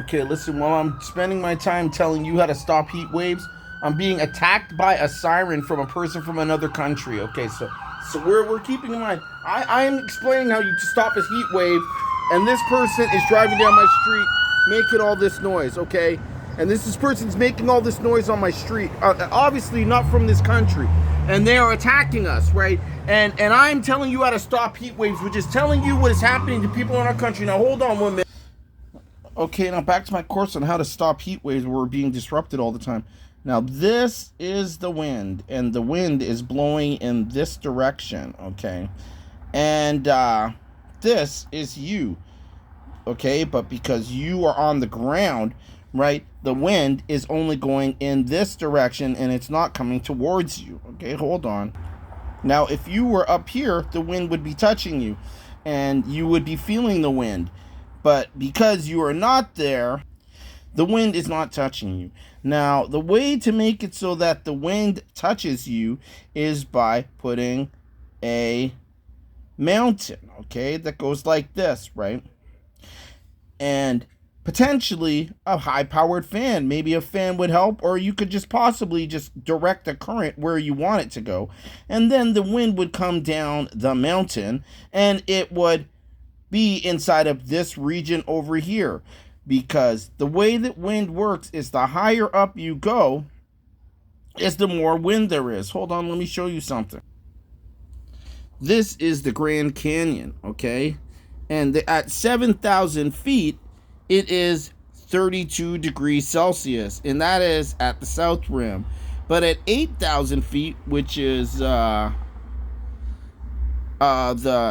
Okay, listen, while I'm spending my time telling you how to stop heat waves, I'm being attacked by a siren from a person from another country. Okay, so we're keeping in mind. I am explaining how you stop a heat wave, and this person is driving down my street making all this noise, okay? And this person's making all this noise on my street, obviously not from this country. And they are attacking us, right? And I'm telling you how to stop heat waves, which is telling you what is happening to people in our country. Now hold on 1 minute. Okay, now back to my course on how to stop heat waves where we're being disrupted all the time. Now, this is the wind, and the wind is blowing in this direction, okay? And this is you, okay? But because you are on the ground, right, the wind is only going in this direction, and it's not coming towards you, okay? Hold on. Now, if you were up here, the wind would be touching you, and you would be feeling the wind. But because you are not there, the wind is not touching you. Now, the way to make it so that the wind touches you is by putting a mountain, okay, that goes like this, right? And potentially a high-powered fan. Maybe a fan would help, or you could just possibly just direct the current where you want it to go. And then the wind would come down the mountain, and it would be inside of this region over here, because the way that wind works is the higher up you go is the more wind there is. Hold on, let me show you something. This is the Grand Canyon, okay? And at 7,000 feet, it is 32 degrees Celsius, and that is at the south rim. But at 8,000 feet, which is the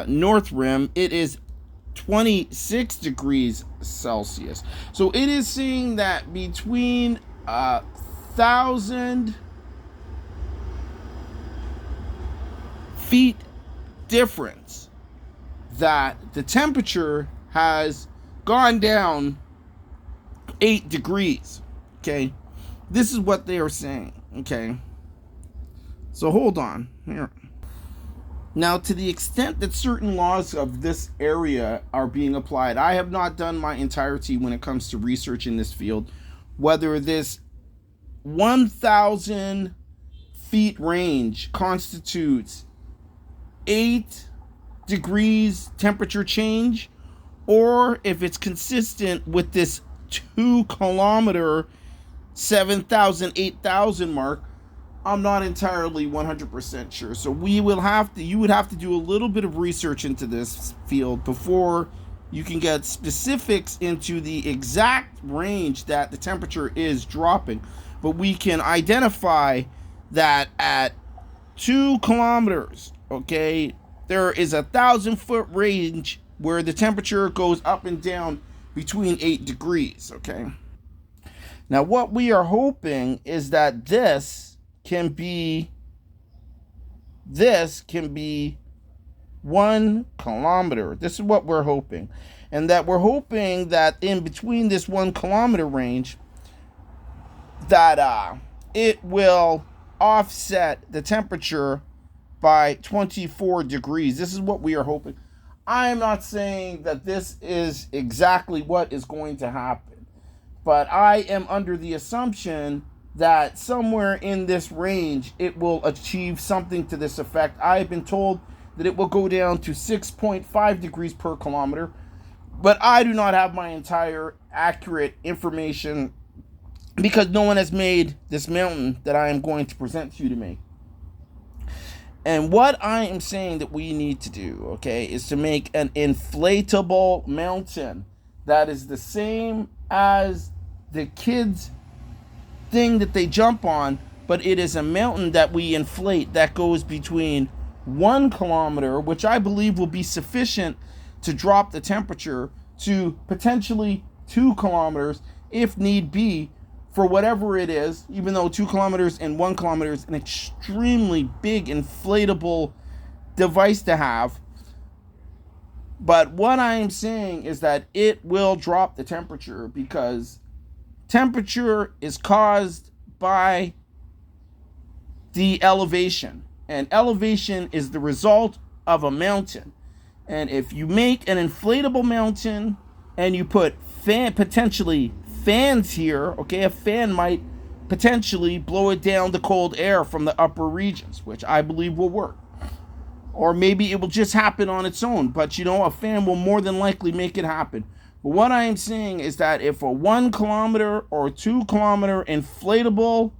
north rim, it is 26 degrees Celsius. So it is saying that between 1,000 feet difference, that the temperature has gone down 8 degrees. Okay, this is what they are saying. Okay, so hold on here. Now, to the extent that certain laws of this area are being applied, I have not done my entirety when it comes to research in this field, whether this 1,000 feet range constitutes 8 degrees temperature change, or if it's consistent with this 2-kilometer 7,000, 8,000 mark. I'm not entirely 100% sure. So you would have to do a little bit of research into this field before you can get specifics into the exact range that the temperature is dropping. But we can identify that at 2 kilometers, okay, there is 1,000-foot range where the temperature goes up and down between 8 degrees, okay? Now, what we are hoping is that this can be 1 kilometer. This is what we're hoping. And that we're hoping that in between this 1 kilometer range, that it will offset the temperature by 24 degrees. This is what we are hoping. I am not saying that this is exactly what is going to happen, but I am under the assumption that somewhere in this range it will achieve something to this effect. I've been told that it will go down to 6.5 degrees per kilometer, but I do not have my entire accurate information because no one has made this mountain that I am going to present to you to make. And what I am saying that we need to do, okay, is to make an inflatable mountain that is the same as the kids' thing that they jump on, but it is a mountain that we inflate that goes between 1 kilometer, which I believe will be sufficient to drop the temperature, to potentially 2 kilometers if need be, for whatever it is, even though 2 kilometers and 1 kilometer is an extremely big inflatable device to have. But what I am saying is that it will drop the temperature, because temperature is caused by the elevation, and elevation is the result of a mountain. And if you make an inflatable mountain and you put potentially fans here, okay, a fan might potentially blow it down the cold air from the upper regions, which I believe will work. Or maybe it will just happen on its own, but a fan will more than likely make it happen. But what I am saying is that if a 1 kilometer or 2 kilometer inflatable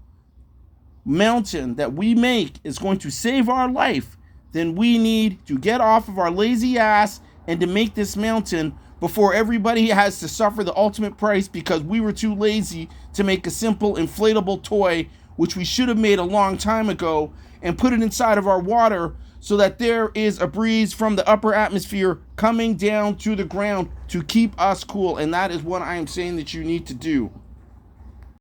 mountain that we make is going to save our life, then we need to get off of our lazy ass and to make this mountain before everybody has to suffer the ultimate price because we were too lazy to make a simple inflatable toy, which we should have made a long time ago, and put it inside of our water so that there is a breeze from the upper atmosphere coming down to the ground to keep us cool. And that is what I am saying that you need to do.